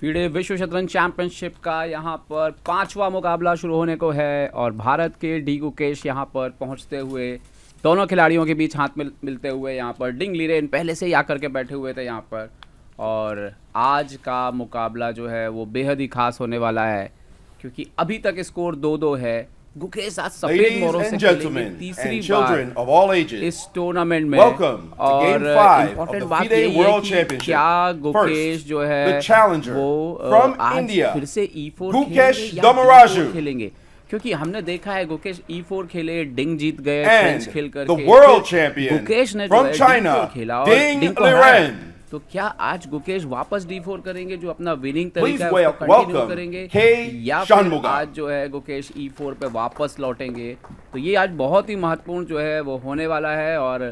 FIDE विश्व शतरंज championship का यहाँ पर 5वां मुकाबला शुरू होने को है और भारत के डी गुकेश यहाँ पर पहुँचते हुए दोनों खिलाड़ियों के बीच हाथ मिलते हुए यहाँ पर डिंग लीरेन पहले से ही आकर के बैठे हुए थे यहाँ पर। और आज का मुकाबला जो है वो बेहद ही खास होने वाला है क्योंकि अभी तक स्कोर 2-2 है। गुकेश आज सफेद मोहरों से खेलेंगे तीसरी बार इस टूर्नामेंट में और इम्पोर्टेंट बात ये है कि क्या गुकेश जो है वो आज फिर से E4 खेलेंगे क्योंकि हमने देखा है गुकेश E4 खेले, डिंग जीत गए फ्रेंच खेल करके, गुकेश ने जो है D4 खेला और डिंग को हराया। तो क्या आज गुकेश वापस D4 करेंगे जो अपना विनिंग तरीका है उसको कंटिन्यू करेंगे या फिर आज जो है गुकेश E4 पे वापस लौटेंगे? तो ये आज बहुत ही महत्वपूर्ण जो है वो होने वाला है। और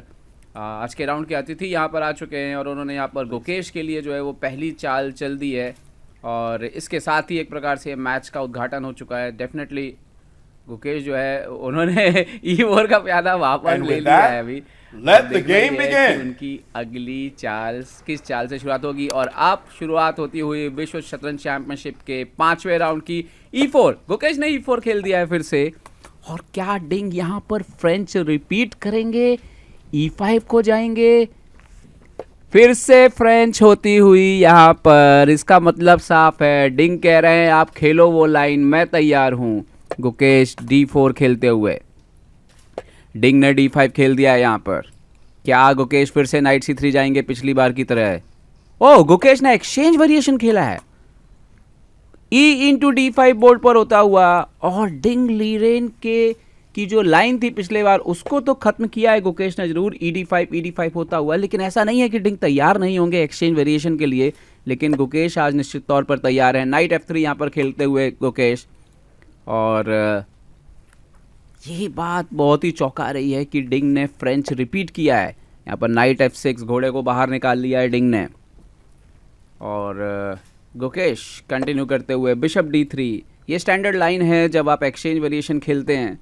आज के राउंड के अतिथि यहाँ पर आ चुके हैं और उन्होंने यहाँ पर गुकेश के लिए जो है वो पहली चाल चल दी है और इसके साथ ही एक प्रकार से मैच का उद्घाटन हो चुका है। डेफिनेटली गुकेश जो है उन्होंने E4 का प्यादा वापस ले लिया है। अभी Let the game begin. उनकी अगली चाल किस चाल से शुरुआत होगी और अब शुरुआत होती हुई विश्व शतरंज चैंपियनशिप के 5वें राउंड की E4। गुकेश ने E4 खेल दिया है फिर से और क्या डिंग यहाँ पर फ्रेंच रिपीट करेंगे, E5 को जाएंगे, फिर से फ्रेंच होती हुई यहाँ पर। इसका मतलब साफ है, डिंग कह रहे हैं आप खेलो वो लाइन, मैं तैयार हूँ। गुकेश D4 खेलते हुए, डिंग ने D5 खेल दिया है यहाँ पर। क्या गुकेश फिर से नाइट C3 जाएंगे पिछली बार की तरह? ओह, गुकेश ने एक्सचेंज वेरिएशन खेला है, E/D5 बोर्ड पर होता हुआ और डिंग लीरेन की जो लाइन थी पिछले बार उसको तो खत्म किया है गुकेश ने जरूर, E/D5 होता हुआ। लेकिन ऐसा नहीं है कि डिंग तैयार नहीं होंगे एक्सचेंज वेरिएशन के लिए, लेकिन गुकेश आज निश्चित तौर पर तैयार है। नाइट F3 यहाँ पर खेलते हुए गुकेश और यही बात बहुत ही चौंका रही है कि डिंग ने फ्रेंच रिपीट किया है यहाँ पर। नाइट F6 घोड़े को बाहर निकाल लिया है डिंग ने और गुकेश कंटिन्यू करते हुए बिशप D3। ये स्टैंडर्ड लाइन है जब आप एक्सचेंज वेरिएशन खेलते हैं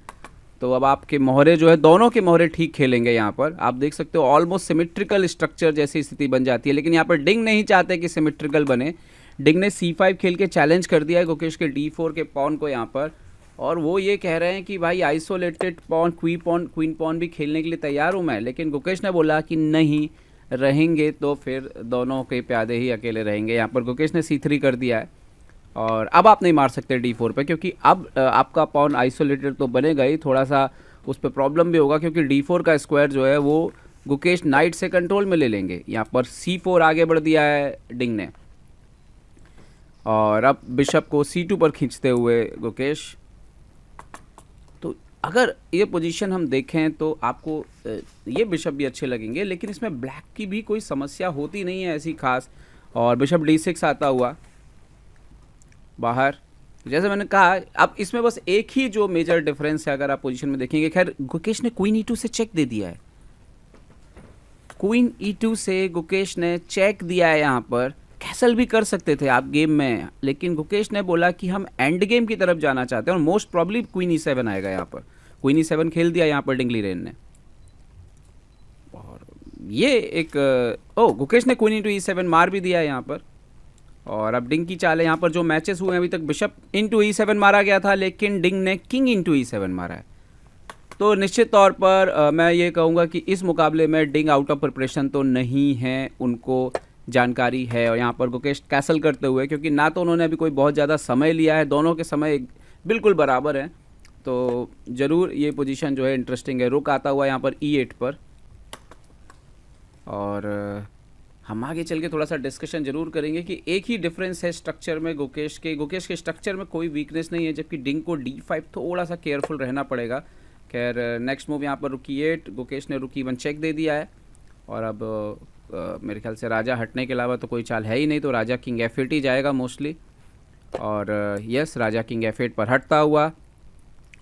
तो अब आपके मोहरे जो है दोनों के मोहरे ठीक खेलेंगे। यहाँ पर आप देख सकते हो ऑलमोस्ट सिमेट्रिकल स्ट्रक्चर जैसी स्थिति बन जाती है, लेकिन यहाँ पर डिंग नहीं चाहते कि सिमेट्रिकल बने। डिंग ने C5 खेल के चैलेंज कर दिया है गुकेश के D4 के पॉन को यहाँ पर और वो ये कह रहे हैं कि भाई आइसोलेटेड पॉन क्वीन पॉन भी खेलने के लिए तैयार हूँ मैं। लेकिन गुकेश ने बोला कि नहीं, रहेंगे तो फिर दोनों के प्यादे ही अकेले रहेंगे। यहाँ पर गुकेश ने C3 कर दिया है और अब आप नहीं मार सकते D4 पे क्योंकि अब आपका पॉन आइसोलेटेड तो बनेगा ही, थोड़ा सा उस पर प्रॉब्लम भी होगा क्योंकि D4 का स्क्वायर जो है वो गुकेश नाइट से कंट्रोल में ले लेंगे। यहाँ पर C4 आगे बढ़ दिया है डिंग ने और अब बिशप को C2 पर खींचते हुए गुकेश। तो अगर ये पोजीशन हम देखें तो आपको ये बिशप भी अच्छे लगेंगे, लेकिन इसमें ब्लैक की भी कोई समस्या होती नहीं है ऐसी खास। और बिशप D6 आता हुआ बाहर, जैसे मैंने कहा अब इसमें बस एक ही जो मेजर डिफरेंस है अगर आप पोजीशन में देखेंगे। खैर गुकेश ने क्वीन E2 से चेक दे दिया है, क्वीन E2 से गुकेश ने चेक दिया है। यहाँ पर कैसल भी कर सकते थे आप गेम में, लेकिन गुकेश ने बोला कि हम एंड गेम की तरफ जाना चाहते हैं और मोस्ट प्रॉब्ली क्वीन E7 आएगा। यहाँ पर क्वीन E7 खेल दिया यहाँ पर डिंग लीरेन ने और ये एक गुकेश ने क्वीन E7 मार भी दिया है यहाँ पर। और अब डिंग की चाल है यहाँ पर जो मैचेस हुए हैं अभी तक, बिशप E7 मारा गया था लेकिन डिंग ने किंग E7 मारा है। तो निश्चित तौर पर मैं ये कहूँगा कि इस मुकाबले में डिंग आउट ऑफ प्रिपरेशन तो नहीं है, उनको जानकारी है। और यहाँ पर गुकेश कैसल करते हुए, क्योंकि ना तो उन्होंने अभी कोई बहुत ज़्यादा समय लिया है, दोनों के समय बिल्कुल बराबर हैं, तो ज़रूर ये पोजीशन जो है इंटरेस्टिंग है। रुक आता हुआ यहाँ पर E8 पर और हम आगे चल के थोड़ा सा डिस्कशन जरूर करेंगे कि एक ही डिफरेंस है स्ट्रक्चर में गुकेश के स्ट्रक्चर में कोई वीकनेस नहीं है, जबकि डिंग को D5 थोड़ा सा केयरफुल रहना पड़ेगा। खैर नेक्स्ट मूव यहाँ पर रुक E8, गुकेश ने रुक E1 चेक दे दिया है और अब मेरे ख्याल से राजा हटने के अलावा तो कोई चाल है ही नहीं, तो राजा किंग F8 ही जाएगा मोस्टली। और यस, राजा किंग F8 पर हटता हुआ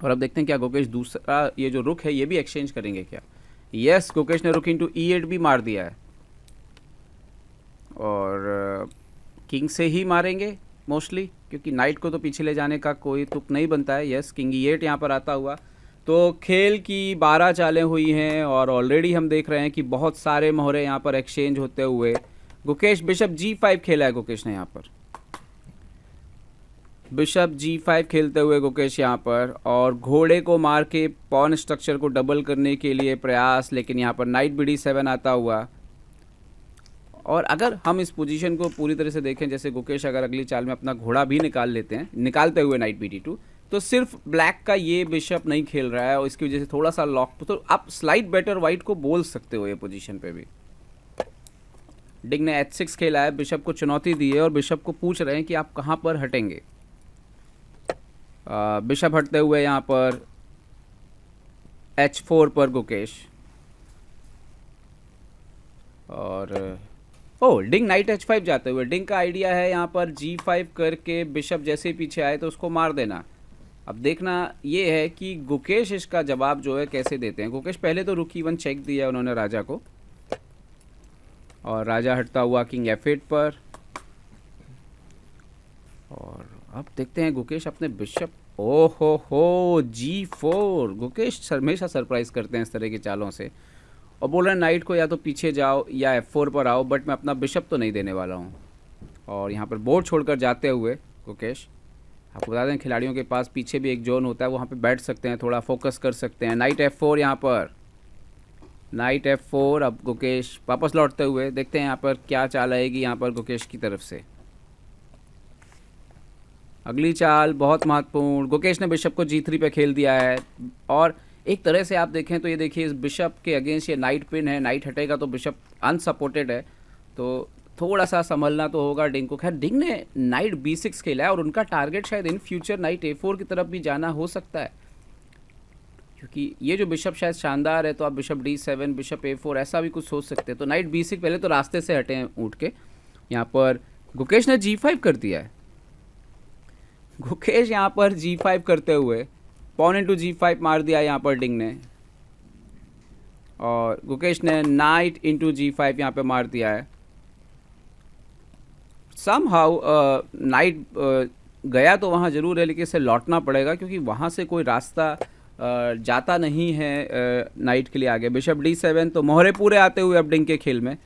और अब देखते हैं क्या गुकेश दूसरा ये जो रुक है ये भी एक्सचेंज करेंगे क्या। यस, गुकेश ने रुक इंटू E8 भी मार दिया है और किंग से ही मारेंगे मोस्टली क्योंकि नाइट को तो पीछे ले जाने का कोई तुक नहीं बनता है। यस, किंग E8 यहाँ पर आता हुआ। तो खेल की 12 चालें हुई हैं और ऑलरेडी हम देख रहे हैं कि बहुत सारे मोहरे यहाँ पर एक्सचेंज होते हुए। गुकेश बिशप G5 खेला है गुकेश ने यहाँ पर बिशप G5 खेलते हुए गुकेश यहाँ पर, और घोड़े को मार के पॉन स्ट्रक्चर को डबल करने के लिए प्रयास, लेकिन यहाँ पर नाइट BD7 आता हुआ। और अगर हम इस पोजीशन को पूरी तरह से देखें, जैसे गुकेश अगर अगली चाल में अपना घोड़ा भी निकाल लेते हैं, निकालते हुए नाइट BD2, तो सिर्फ ब्लैक का ये बिशप नहीं खेल रहा है और इसकी वजह से थोड़ा सा लॉक, तो आप स्लाइड बेटर वाइट को बोल सकते हो ये पोजीशन पे भी। डिंग ने H6 खेला है, बिशप को चुनौती दी है और बिशप को पूछ रहे हैं कि आप कहाँ पर हटेंगे। बिशप हटते हुए यहाँ पर H4 पर गुकेश, और डिंग नाइट H5 जाते हुए। डिंग का आइडिया है यहाँ पर G5 करके बिशप जैसे ही पीछे आए तो उसको मार देना। अब देखना ये है कि गुकेश इसका जवाब जो है कैसे देते हैं। गुकेश पहले तो रुक E1 चेक दिया उन्होंने राजा को, और राजा हटता हुआ किंग F8 पर, और अब देखते हैं गुकेश अपने बिशप, हो G4। गुकेश हमेशा सरप्राइज करते हैं इस तरह की चालों से, और बोल रहे हैं नाइट को या तो पीछे जाओ या F4 पर आओ, बट मैं अपना बिशप तो नहीं देने वाला हूँ। और यहाँ पर बोर्ड छोड़कर जाते हुए गुकेश, आपको बता दें खिलाड़ियों के पास पीछे भी एक जोन होता है, वहाँ पे बैठ सकते हैं, थोड़ा फोकस कर सकते हैं। नाइट F4 यहाँ पर, नाइट F4। अब गुकेश वापस लौटते हुए देखते हैं यहाँ पर क्या चाल आएगी यहाँ पर गुकेश की तरफ से। अगली चाल बहुत महत्वपूर्ण, गुकेश ने बिशप को G3 पे खेल दिया है, और एक तरह से आप देखें तो ये देखिए इस बिशप के अगेंस्ट ये नाइट पिन है, नाइट हटेगा तो बिशप अनसपोर्टेड है, तो थोड़ा सा संभलना तो होगा डिंग को। खैर डिंग ने नाइट B6 खेला है और उनका टारगेट शायद इन फ्यूचर नाइट A4 की तरफ भी जाना हो सकता है, क्योंकि ये जो बिशप शायद शानदार है, तो आप बिशप D7, बिशप A4 ऐसा भी कुछ सोच सकते हैं। तो नाइट B6 पहले तो रास्ते से हटे हैं उठ के। यहाँ पर गुकेश ने G5 कर दिया है। गुकेश यहाँ पर G5 करते हुए पॉन इंटू G5 मार दिया यहाँ पर डिंग ने, और गुकेश ने नाइट इंटू G5 यहाँ पे मार दिया है। समहाउ नाइट गया तो वहाँ ज़रूर है, लेकिन इसे लौटना पड़ेगा क्योंकि वहाँ से कोई रास्ता जाता नहीं है नाइट के लिए आगे। बिशप D7, तो मोहरे पूरे आते हुए अब डिंग के खेल में,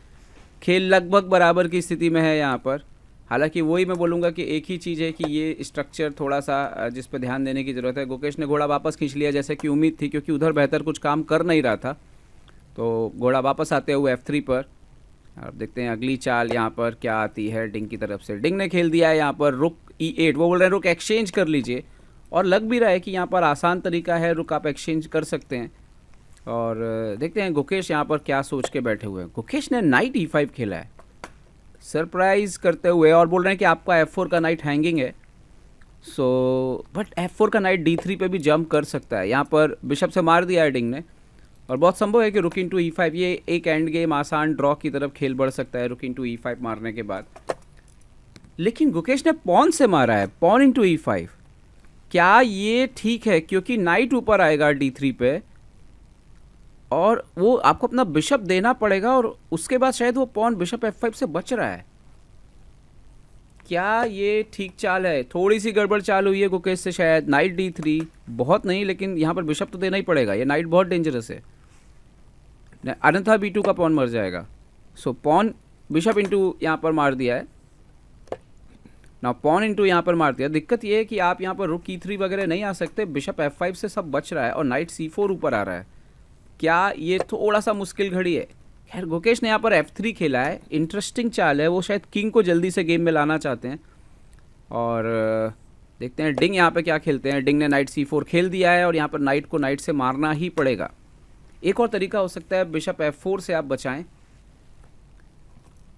खेल लगभग बराबर की स्थिति में है यहाँ पर। हालांकि वही मैं बोलूँगा कि एक ही चीज़ है कि ये स्ट्रक्चर थोड़ा सा जिस पर ध्यान देने की ज़रूरत है। गुकेश ने घोड़ा वापस खींच लिया जैसे कि उम्मीद थी, क्योंकि उधर बेहतर कुछ काम कर नहीं रहा था, तो घोड़ा वापस आते हुए F3 पर। अब देखते हैं अगली चाल यहाँ पर क्या आती है डिंग की तरफ से। डिंग ने खेल दिया है यहाँ पर रुक E8, वो बोल रहे हैं रुक एक्सचेंज कर लीजिए, और लग भी रहा है कि यहाँ पर आसान तरीका है, रुक आप एक्सचेंज कर सकते हैं। और देखते हैं गुकेश यहाँ पर क्या सोच के बैठे हुए हैं। गुकेश ने नाइट E5 खेला है सरप्राइज करते हुए, और बोल रहे हैं कि आपका F4 का नाइट हैंगिंग है, सो बट F4 का नाइट D3 पे भी जंप कर सकता है। यहाँ पर बिशप से मार दिया है डिंग ने, और बहुत संभव है कि रुक इंटू E5 ये एक एंड गेम आसान ड्रॉ की तरफ खेल बढ़ सकता है रुक इंटू E5 मारने के बाद। लेकिन गुकेश ने पॉन से मारा है, पॉन इंटू E5, क्या ये ठीक है? क्योंकि नाइट ऊपर आएगा D3 पे, और वो आपको अपना बिशप देना पड़ेगा, और उसके बाद शायद वो पॉन बिशप F5 से बच रहा है। क्या ये ठीक चाल है? थोड़ी सी गड़बड़ चाल हुई है गुकेश से शायद। नाइट D3 बहुत नहीं, लेकिन यहाँ पर बिशप तो देना ही पड़ेगा, ये नाइट बहुत डेंजरस है, अन्यथा B2 का पॉन मर जाएगा। सो पॉन बिशप इंटू यहाँ पर मार दिया है ना, पॉन इंटू यहाँ पर मार दिया। दिक्कत ये है कि आप यहाँ पर रुक E3 वगैरह नहीं आ सकते, बिशप F5 से सब बच रहा है, और नाइट C4 ऊपर आ रहा है। क्या ये थोड़ा सा मुश्किल घड़ी है? खैर गुकेश ने यहाँ पर F3 खेला है, इंटरेस्टिंग चाल है, वो शायद किंग को जल्दी से गेम में लाना चाहते हैं। और देखते हैं डिंग यहाँ पे क्या खेलते हैं। डिंग ने नाइट C4 खेल दिया है, और यहाँ पर नाइट को नाइट से मारना ही पड़ेगा। एक और तरीका हो सकता है बिशप F4 से आप बचाएं,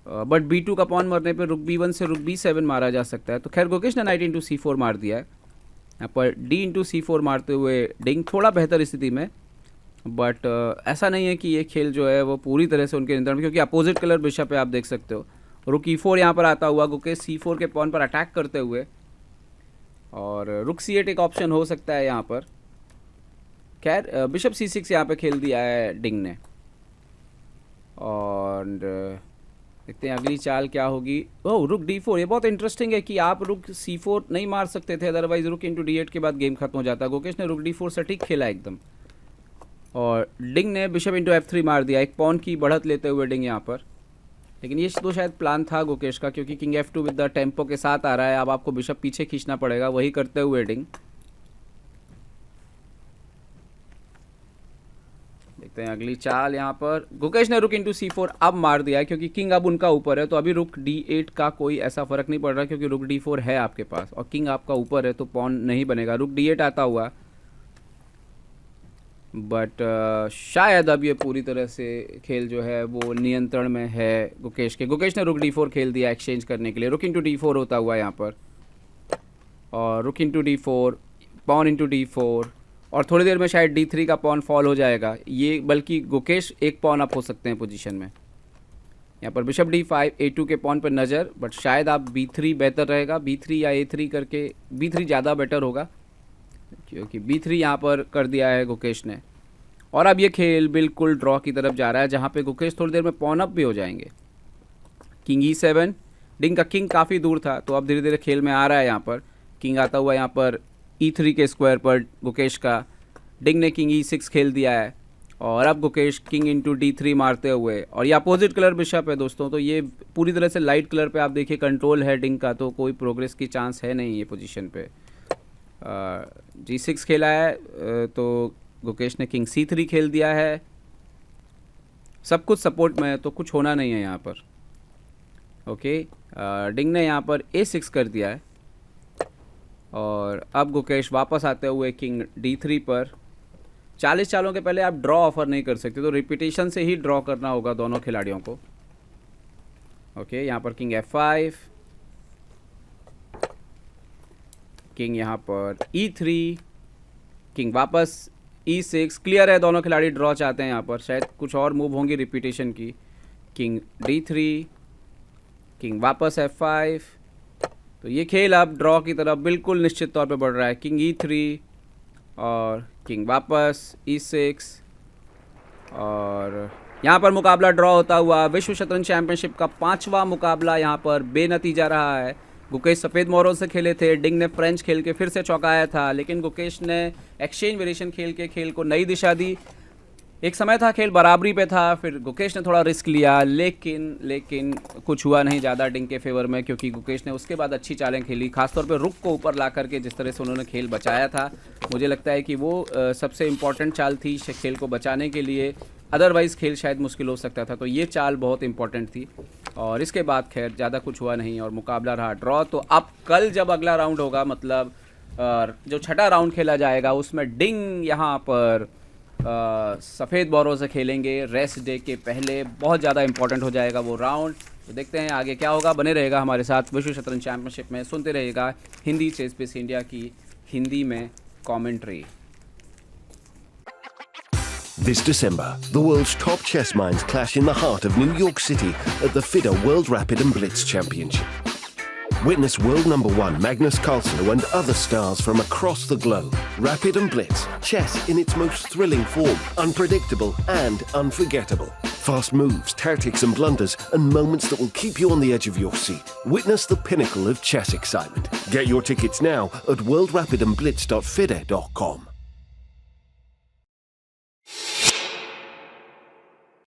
बट B2 का पॉन मरने पे रुक B1 से रुक B7 मारा जा सकता है। तो खैर गुकेश ने नाइट इंटू C4 मार दिया है। यहाँ पर D इंटू C4 मारते हुए डिंग थोड़ा बेहतर स्थिति में, बट ऐसा नहीं है कि ये खेल जो है वो पूरी तरह से उनके नियंत्रण में, क्योंकि अपोजिट कलर बिशप है, आप देख सकते हो। रुक E4 यहाँ पर आता हुआ, गुकेश C4 के पॉन पर अटैक करते हुए, और रुक C8 एक ऑप्शन हो सकता है यहाँ पर। खैर बिशप C6 यहाँ पे खेल दिया है डिंग ने, और देखते हैं अगली चाल क्या होगी। ओह रुक D4, ये बहुत इंटरेस्टिंग है कि आप रुक C4 नहीं मार सकते थे, अदरवाइज रुक इंटू D8 के बाद गेम खत्म हो जाता। गुकेश ने रुक D4 सटीक खेला एकदम, और डिंग ने बिशप इंटू F3 मार दिया, एक पॉन की बढ़त लेते हुए डिंग यहाँ पर। लेकिन ये तो शायद प्लान था गुकेश का, क्योंकि king F2 with the tempo के साथ आ रहा है। अब आपको बिशप पीछे खींचना पड़ेगा, वही करते हुए डिंग। देखते हैं अगली चाल। यहाँ पर गुकेश ने रुक इंटू C4 अब मार दिया है, क्योंकि किंग अब उनका ऊपर है, तो अभी रुक D8 का कोई ऐसा फर्क नहीं पड़ रहा, क्योंकि रुक D4 है आपके पास और किंग आपका ऊपर है, तो पॉन नहीं बनेगा। रुक D8 आता हुआ, बट शायद अब ये पूरी तरह से खेल जो है वो नियंत्रण में है गुकेश के। गुकेश ने रुक D4 खेल दिया एक्सचेंज करने के लिए। रुक इंटू D4 होता हुआ यहाँ पर, और रुक into D4, pawn into D4, और थोड़ी देर में शायद D3 का पॉन फॉल हो जाएगा। ये बल्कि गुकेश एक पॉन अप हो सकते हैं पोजीशन में। यहाँ पर बिशप D5, A2 के पॉन पर नज़र, बट शायद आप B3 बेहतर रहेगा। B3 या A3 करके, B3 ज़्यादा बेटर होगा, क्योंकि B3 यहाँ पर कर दिया है गुकेश ने। और अब ये खेल बिल्कुल ड्रॉ की तरफ जा रहा है, जहाँ पे गुकेश थोड़ी देर में पॉन अप भी हो जाएंगे। किंग E7, डिंग का किंग काफ़ी दूर था, तो अब धीरे धीरे खेल में आ रहा है। यहाँ पर किंग आता हुआ यहाँ पर E3 के स्क्वायर पर गुकेश का। डिंग ने किंग E6 खेल दिया है, और अब गुकेश किंग इंटू D3 मारते हुए, और ये अपोजिट कलर बिशप है दोस्तों, तो ये पूरी तरह से लाइट कलर पे आप देखिए कंट्रोल है डिंग का, तो कोई प्रोग्रेस की चांस है नहीं ये पोजीशन पे। G6 खेला है, तो गुकेश ने किंग C3 खेल दिया है। सब कुछ सपोर्ट में है, तो कुछ होना नहीं है यहाँ पर। ओके, डिंग ने यहाँ पर A6 कर दिया है, और अब गुकेश वापस आते हुए किंग D3 पर। 40 चालों के पहले आप ड्रॉ ऑफर नहीं कर सकते, तो रिपीटेशन से ही ड्रॉ करना होगा दोनों खिलाड़ियों को। ओके, यहाँ पर किंग F5, किंग यहाँ पर E3, किंग वापस E6। क्लियर है, दोनों खिलाड़ी ड्रॉ चाहते हैं। यहाँ पर शायद कुछ और मूव होंगी रिपीटेशन की। किंग D3, किंग वापस F5, तो ये खेल अब ड्रॉ की तरफ बिल्कुल निश्चित तौर पे बढ़ रहा है। किंग E3 और किंग वापस E6, और यहाँ पर मुकाबला ड्रॉ होता हुआ विश्व शतरंज चैंपियनशिप का 5वां मुकाबला यहाँ पर बेनतीजा रहा है। गुकेश सफ़ेद मोहरों से खेले थे, डिंग ने फ्रेंच खेल के फिर से चौंकाया था, लेकिन गुकेश ने एक्सचेंज वेरिएशन खेल के खेल को नई दिशा दी। एक समय था खेल बराबरी पे था, फिर गुकेश ने थोड़ा रिस्क लिया, लेकिन कुछ हुआ नहीं ज़्यादा डिंग के फेवर में, क्योंकि गुकेश ने उसके बाद अच्छी चालें खेली, खासतौर पे रुक को ऊपर ला करके जिस तरह से उन्होंने खेल बचाया था। मुझे लगता है कि वो सबसे इम्पॉर्टेंट चाल थी खेल को बचाने के लिए, अदरवाइज़ खेल शायद मुश्किल हो सकता था, तो ये चाल बहुत इंपॉर्टेंट थी। और इसके बाद खैर ज़्यादा कुछ हुआ नहीं और मुकाबला रहा ड्रॉ। तो अब कल जब अगला राउंड होगा, मतलब जो छठा राउंड खेला जाएगा, उसमें डिंग यहाँ पर सफ़ेद बोरों से खेलेंगे। रेस्ट डे के पहले बहुत ज़्यादा इंपॉर्टेंट हो जाएगा वो राउंड। तो देखते हैं आगे क्या होगा। बने रहेगा हमारे साथ विश्व शतरंज चैंपियनशिप में, सुनते रहेगा हिंदी चेस पीस इंडिया की हिंदी में commentary. This December, the world's top chess minds clash in the heart of New York City at the FIDE World Rapid and Blitz Championship. Witness world number 1 Magnus Carlsen and other stars from across the globe. Rapid and Blitz, chess in its most thrilling form, unpredictable and unforgettable. Fast moves, tactics and blunders, and moments that will keep you on the edge of your seat. Witness the pinnacle of chess excitement. Get your tickets now at worldrapidandblitz.fide.com.